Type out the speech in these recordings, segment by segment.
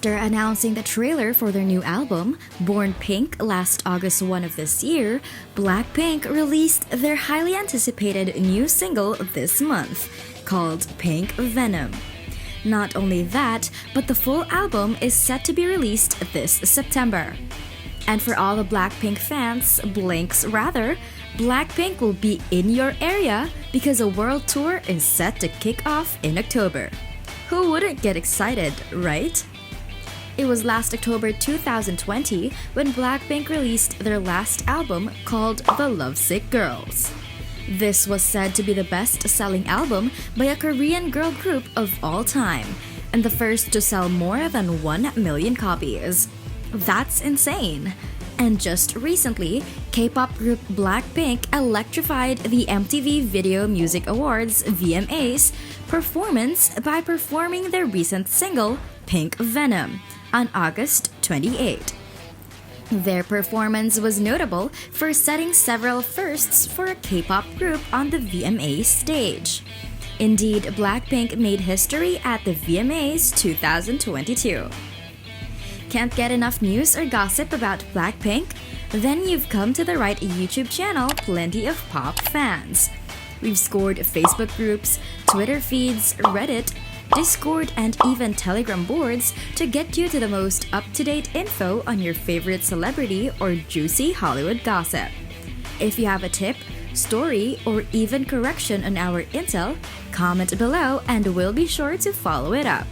After announcing the trailer for their new album, Born Pink, last August 1 of this year, BLACKPINK released their highly anticipated new single this month, called Pink Venom. Not only that, but the full album is set to be released this September. And for all the BLACKPINK fans, Blinks rather, BLACKPINK will be in your area because a world tour is set to kick off in October. Who wouldn't get excited, right? It was last October 2020 when BLACKPINK released their last album called The Lovesick Girls. This was said to be the best-selling album by a Korean girl group of all time, and the first to sell more than 1 million copies. That's insane! And just recently, K-pop group BLACKPINK electrified the MTV Video Music Awards (VMAs) performance by performing their recent single, Pink Venom, on August 28. Their performance was notable for setting several firsts for a K-pop group on the VMA stage. Indeed, BLACKPINK made history at the VMAs 2022. Can't get enough news or gossip about BLACKPINK? Then you've come to the right YouTube channel, Plenty of Pop Fans. We've scored Facebook groups, Twitter feeds, Reddit, Discord, and even Telegram boards to get you to the most up-to-date info on your favorite celebrity or juicy Hollywood gossip. If you have a tip, story, or even correction on our intel, comment below and we'll be sure to follow it up.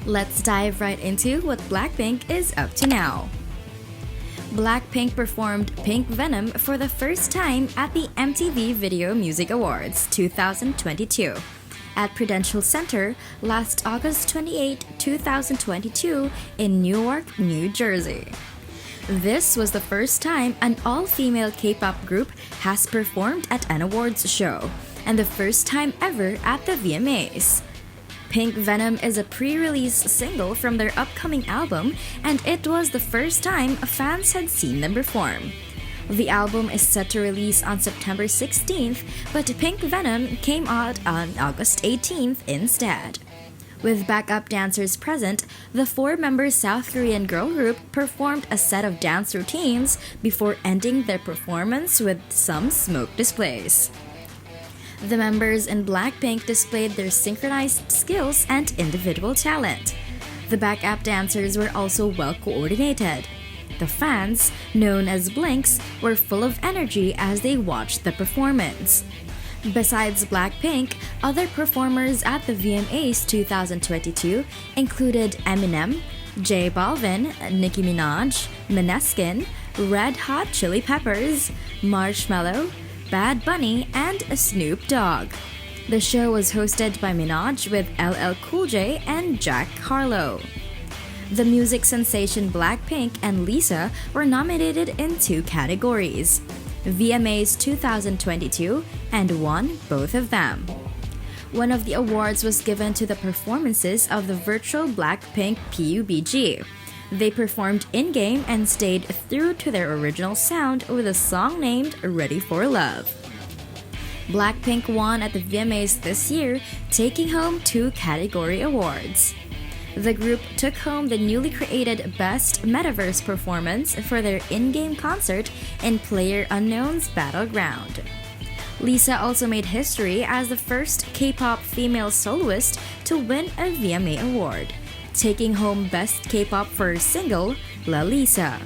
Let's dive right into what BLACKPINK is up to now. BLACKPINK performed Pink Venom for the first time at the MTV Video Music Awards 2022 at Prudential Center last August 28, 2022 in Newark, New Jersey. This was the first time an all-female K-pop group has performed at an awards show, and the first time ever at the VMAs. Pink Venom is a pre-release single from their upcoming album, and it was the first time fans had seen them perform. The album is set to release on September 16th, but Pink Venom came out on August 18th instead. With backup dancers present, the 4-member South Korean girl group performed a set of dance routines before ending their performance with some smoke displays. The members in BLACKPINK displayed their synchronized skills and individual talent. The backup dancers were also well coordinated. The fans, known as Blinks, were full of energy as they watched the performance. Besides BLACKPINK, other performers at the VMAs 2022 included Eminem, J Balvin, Nicki Minaj, Maneskin, Red Hot Chili Peppers, Marshmello, Bad Bunny, and Snoop Dogg. The show was hosted by Minaj with LL Cool J and Jack Harlow. The music sensation BLACKPINK and Lisa were nominated in 2 categories, VMAs 2022, and won both of them. One of the awards was given to the performances of the virtual BLACKPINK PUBG. They performed in-game and stayed true to their original sound with a song named Ready for Love. BLACKPINK won at the VMAs this year, taking home 2 category awards. The group took home the newly created Best Metaverse Performance for their in-game concert in PlayerUnknown's Battleground. Lisa also made history as the first K-pop female soloist to win a VMA award, taking home Best K-pop for her single, La Lisa.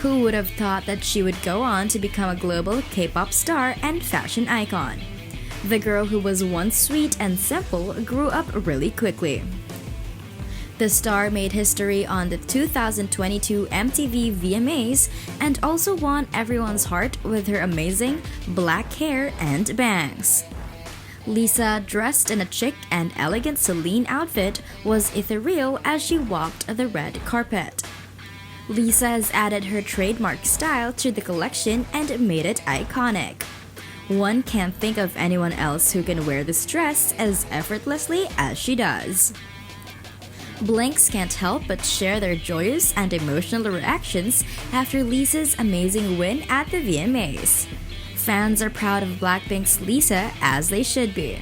Who would have thought that she would go on to become a global K-pop star and fashion icon? The girl who was once sweet and simple grew up really quickly. The star made history on the 2022 MTV VMAs and also won everyone's heart with her amazing black hair and bangs. Lisa, dressed in a chic and elegant Celine outfit, was ethereal as she walked the red carpet. Lisa has added her trademark style to the collection and made it iconic. One can't think of anyone else who can wear this dress as effortlessly as she does. Blinks can't help but share their joyous and emotional reactions after Lisa's amazing win at the VMAs. Fans are proud of BLACKPINK's Lisa, as they should be.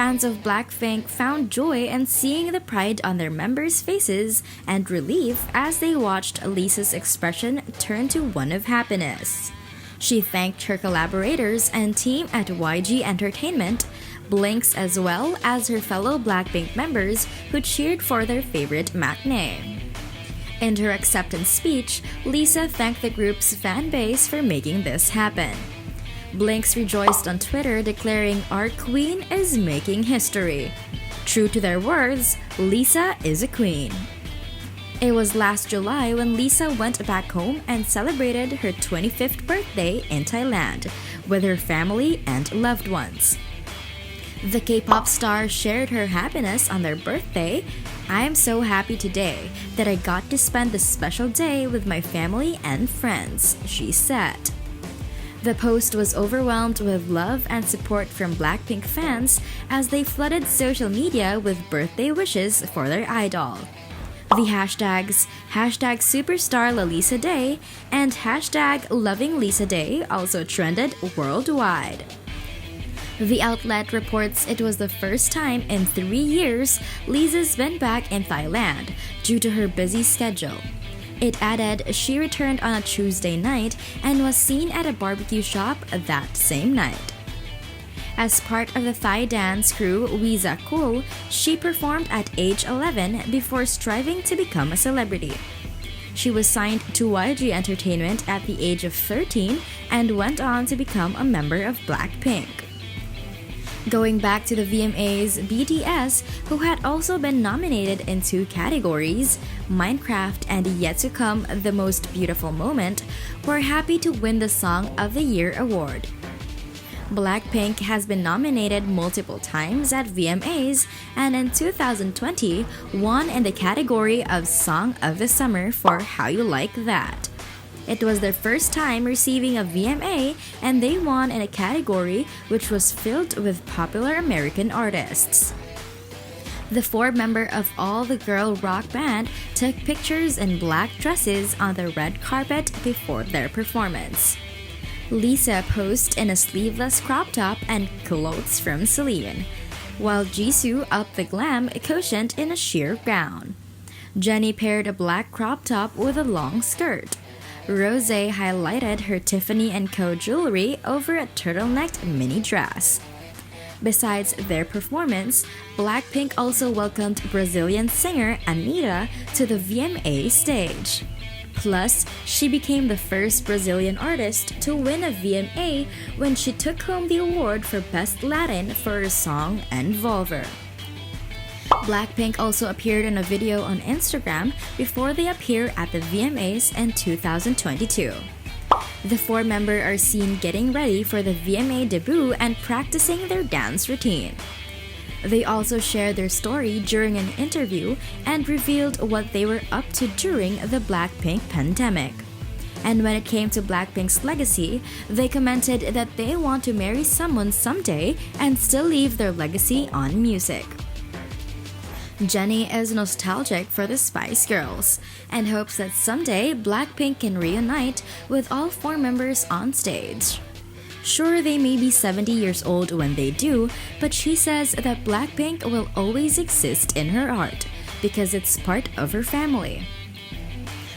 fans of BLACKPINK found joy in seeing the pride on their members' faces and relief as they watched Lisa's expression turn to one of happiness. She thanked her collaborators and team at YG Entertainment, Blinks, as well as her fellow BLACKPINK members who cheered for their favorite matinee. In her acceptance speech, Lisa thanked the group's fan base for making this happen. Blinks rejoiced on Twitter, declaring, "Our queen is making history." True to their words, Lisa is a queen. It was last July when Lisa went back home and celebrated her 25th birthday in Thailand with her family and loved ones. The K-pop star shared her happiness on their birthday. "I am so happy today that I got to spend this special day with my family and friends," she said. The post was overwhelmed with love and support from BLACKPINK fans as they flooded social media with birthday wishes for their idol. The hashtags #SuperstarLalisaDay and #LovingLisaDay also trended worldwide. The outlet reports it was the first time in 3 years Lisa's been back in Thailand due to her busy schedule. It added she returned on a Tuesday night and was seen at a barbecue shop that same night. As part of the Thai dance crew Wiza Cool, she performed at age 11 before striving to become a celebrity. She was signed to YG Entertainment at the age of 13 and went on to become a member of BLACKPINK. Going back to the VMAs, BTS, who had also been nominated in 2 categories, Minecraft and Yet to Come The Most Beautiful Moment, were happy to win the Song of the Year award. BLACKPINK has been nominated multiple times at VMAs and in 2020 won in the category of Song of the Summer for How You Like That. It was their first time receiving a VMA, and they won in a category which was filled with popular American artists. The 4-member of all-the-girl rock band took pictures in black dresses on the red carpet before their performance. Lisa posed in a sleeveless crop top and clothes from Celine, while Jisoo upped the glam quotient in a sheer gown. Jennie paired a black crop top with a long skirt. Rosé highlighted her Tiffany & Co. jewelry over a turtlenecked mini dress. Besides their performance, BLACKPINK also welcomed Brazilian singer Anitta to the VMA stage. Plus, she became the first Brazilian artist to win a VMA when she took home the award for Best Latin for her song Envolver. BLACKPINK also appeared in a video on Instagram before they appear at the VMAs in 2022. The 4-member are seen getting ready for the VMA debut and practicing their dance routine. They also shared their story during an interview and revealed what they were up to during the BLACKPINK pandemic. And when it came to BLACKPINK's legacy, they commented that they want to marry someone someday and still leave their legacy on music. Jennie is nostalgic for the Spice Girls and hopes that someday BLACKPINK can reunite with all 4 members on stage. Sure, they may be 70 years old when they do, but she says that BLACKPINK will always exist in her art because it's part of her family.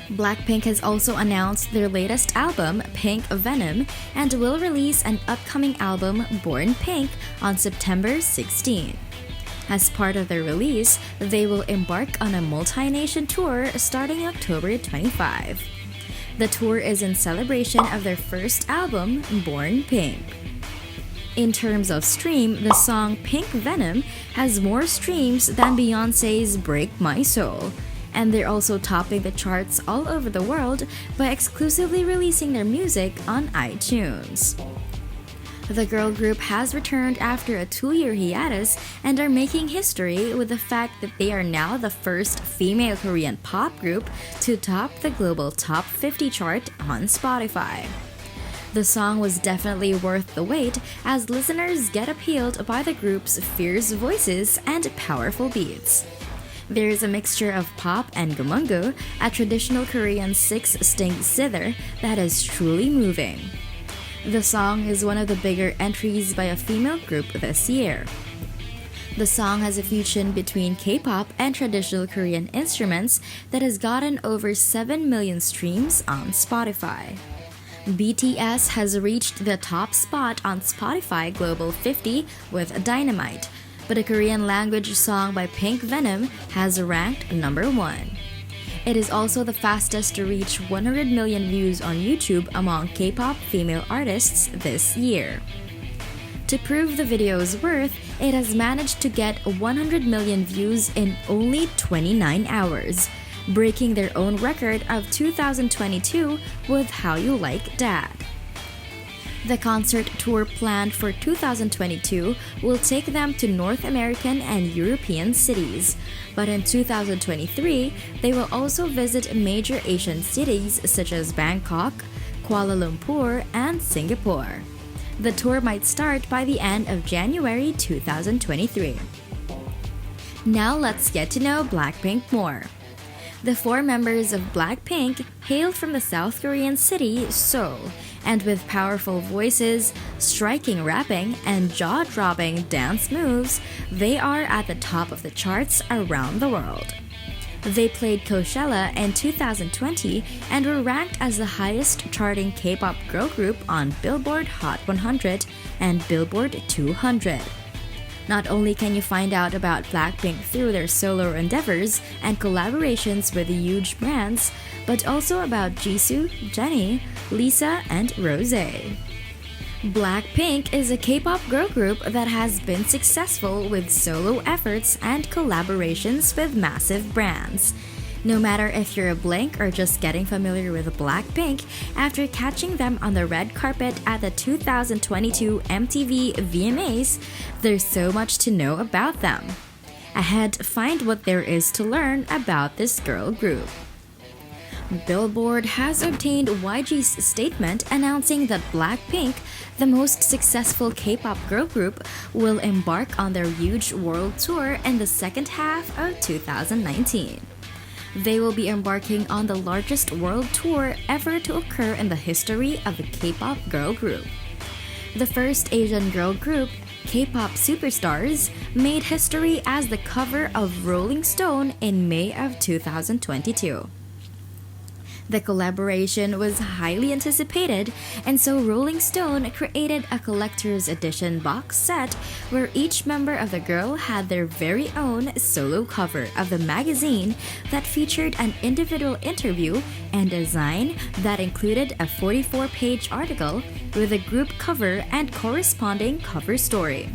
BLACKPINK has also announced their latest album, Pink Venom, and will release an upcoming album, Born Pink, on September 16. As part of their release, they will embark on a multi-nation tour starting October 25. The tour is in celebration of their first album, Born Pink. In terms of stream, the song Pink Venom has more streams than Beyoncé's Break My Soul, and they're also topping the charts all over the world by exclusively releasing their music on iTunes. The girl group has returned after a 2-year hiatus and are making history with the fact that they are now the first female Korean pop group to top the global top 50 chart on Spotify. The song was definitely worth the wait as listeners get appealed by the group's fierce voices and powerful beats. There is a mixture of pop and gumungu, a traditional Korean 6-string zither that is truly moving. The song is one of the bigger entries by a female group this year. The song has a fusion between K-pop and traditional Korean instruments that has gotten over 7 million streams on Spotify. BTS has reached the top spot on Spotify Global 50 with Dynamite, but a Korean language song by Pink Venom has ranked number 1. It is also the fastest to reach 100 million views on YouTube among K-pop female artists this year. To prove the video's worth, it has managed to get 100 million views in only 29 hours, breaking their own record of 2022 with How You Like That. The concert tour planned for 2022 will take them to North American and European cities, but in 2023, they will also visit major Asian cities such as Bangkok, Kuala Lumpur, and Singapore. The tour might start by the end of January 2023. Now let's get to know BLACKPINK more. The 4 members of BLACKPINK hail from the South Korean city Seoul, and with powerful voices, striking rapping, and jaw-dropping dance moves, they are at the top of the charts around the world. They played Coachella in 2020 and were ranked as the highest charting K-pop girl group on Billboard Hot 100 and Billboard 200. Not only can you find out about BLACKPINK through their solo endeavors and collaborations with huge brands, but also about Jisoo, Jennie, Lisa, and Rosé. BLACKPINK is a K-pop girl group that has been successful with solo efforts and collaborations with massive brands. No matter if you're a Blink or just getting familiar with BLACKPINK after catching them on the red carpet at the 2022 MTV VMAs, there's so much to know about them. Ahead, find what there is to learn about this girl group. Billboard has obtained YG's statement announcing that BLACKPINK, the most successful K-pop girl group, will embark on their huge world tour in the second half of 2019. They will be embarking on the largest world tour ever to occur in the history of the K-pop girl group. The first Asian girl group, K-pop Superstars, made history as the cover of Rolling Stone in May of 2022. The collaboration was highly anticipated, and so Rolling Stone created a collector's edition box set where each member of the girl had their very own solo cover of the magazine that featured an individual interview and design that included a 44-page article with a group cover and corresponding cover story.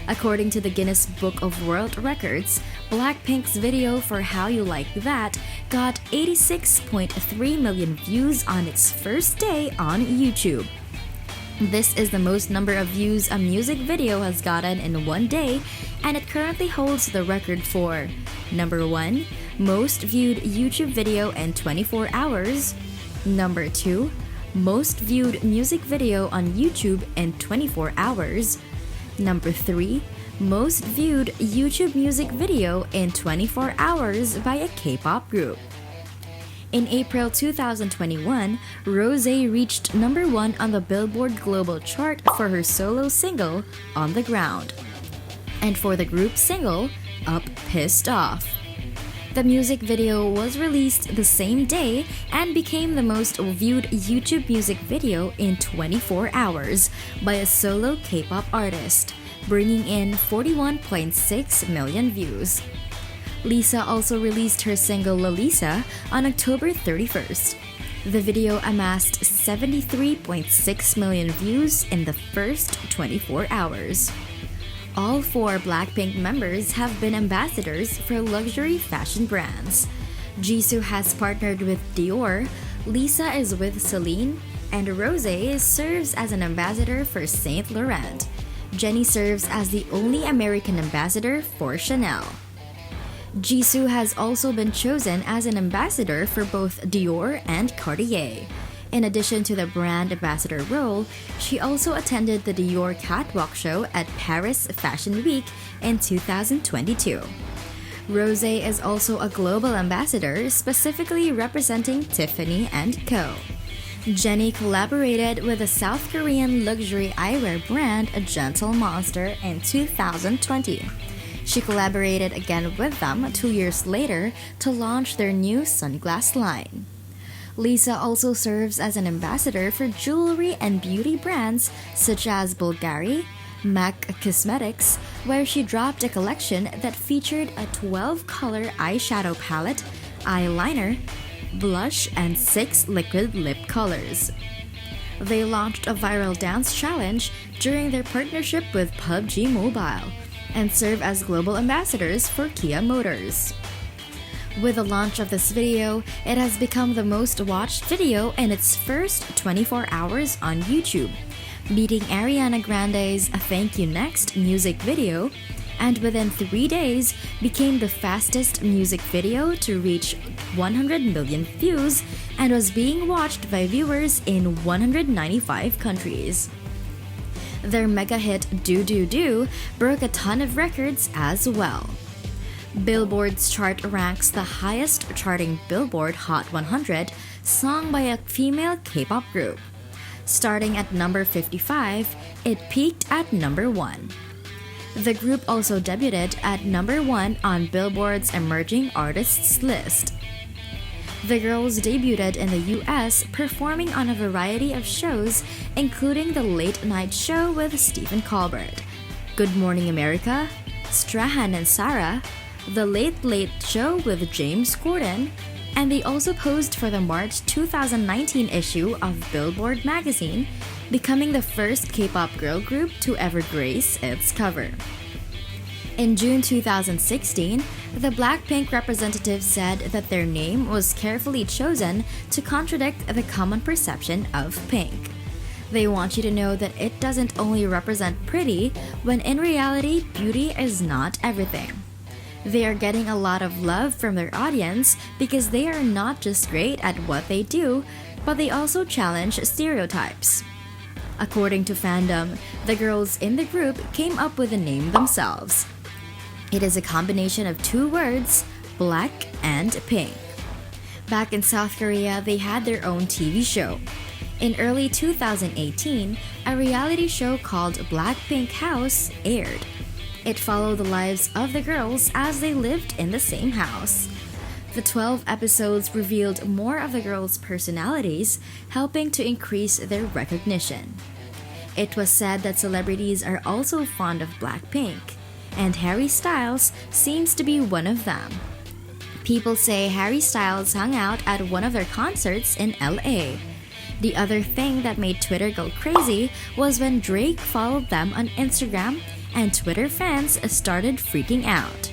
According to the Guinness Book of World Records, BLACKPINK's video for How You Like That got 86.3 million views on its first day on YouTube. This is the most number of views a music video has gotten in one day, and it currently holds the record for number 1, most viewed YouTube video in 24 hours, number 2, most viewed music video on YouTube in 24 hours, number 3, most viewed YouTube music video in 24 hours by a K-pop group. In April 2021, Rosé reached number 1 on the Billboard Global chart for her solo single, On the Ground, and for the group single, Up Pissed Off. The music video was released the same day and became the most viewed YouTube music video in 24 hours by a solo K-pop artist, bringing in 41.6 million views. Lisa also released her single Lalisa on October 31st. The video amassed 73.6 million views in the first 24 hours. All 4 BLACKPINK members have been ambassadors for luxury fashion brands. Jisoo has partnered with Dior, Lisa is with Celine, and Rosé serves as an ambassador for Saint Laurent. Jennie serves as the only American ambassador for Chanel. Jisoo has also been chosen as an ambassador for both Dior and Cartier. In addition to the brand ambassador role, she also attended the Dior catwalk show at Paris Fashion Week in 2022. Rosé is also a global ambassador, specifically representing Tiffany & Co. Jennie collaborated with the South Korean luxury eyewear brand Gentle Monster in 2020. She collaborated again with them 2 years later to launch their new sunglass line. Lisa also serves as an ambassador for jewelry and beauty brands such as Bulgari, MAC Cosmetics, where she dropped a collection that featured a 12-color eyeshadow palette, eyeliner, blush, and 6 liquid lip colors. They launched a viral dance challenge during their partnership with PUBG Mobile and serve as global ambassadors for Kia Motors. With the launch of this video, it has become the most watched video in its first 24 hours on YouTube, beating Ariana Grande's Thank You Next music video, and within 3 days became the fastest music video to reach 100 million views and was being watched by viewers in 195 countries. Their mega hit Do Do Do broke a ton of records as well. Billboard's chart ranks the highest charting Billboard Hot 100 song by a female K-pop group. Starting at number 55, it peaked at number 1. The group also debuted at number 1 on Billboard's Emerging Artists list. The girls debuted in the US, performing on a variety of shows, including The Late Night Show with Stephen Colbert, Good Morning America, Strahan and Sarah, The Late Late Show with James Corden, and they also posed for the March 2019 issue of Billboard magazine, becoming the first K-pop girl group to ever grace its cover. In June 2016, the BLACKPINK representative said that their name was carefully chosen to contradict the common perception of pink. They want you to know that it doesn't only represent pretty, when in reality, beauty is not everything. They are getting a lot of love from their audience because they are not just great at what they do, but they also challenge stereotypes. According to fandom, the girls in the group came up with the name themselves. It is a combination of 2 words, black and pink. Back in South Korea, they had their own TV show. In early 2018, a reality show called BLACKPINK House aired. It followed the lives of the girls as they lived in the same house. The 12 episodes revealed more of the girls' personalities, helping to increase their recognition. It was said that celebrities are also fond of BLACKPINK, and Harry Styles seems to be one of them. People say Harry Styles hung out at one of their concerts in LA. The other thing that made Twitter go crazy was when Drake followed them on Instagram, and Twitter fans started freaking out.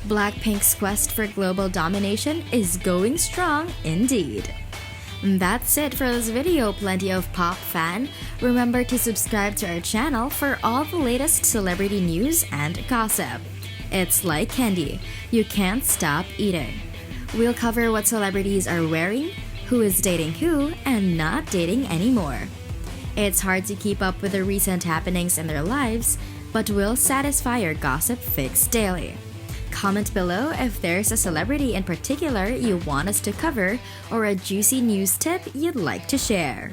BLACKPINK's quest for global domination is going strong indeed. That's it for this video, Plenty of Pop fan. Remember to subscribe to our channel for all the latest celebrity news and gossip. It's like candy, you can't stop eating. We'll cover what celebrities are wearing, who is dating who, and not dating anymore. It's hard to keep up with the recent happenings in their lives, but we'll satisfy your gossip fix daily. Comment below if there's a celebrity in particular you want us to cover or a juicy news tip you'd like to share.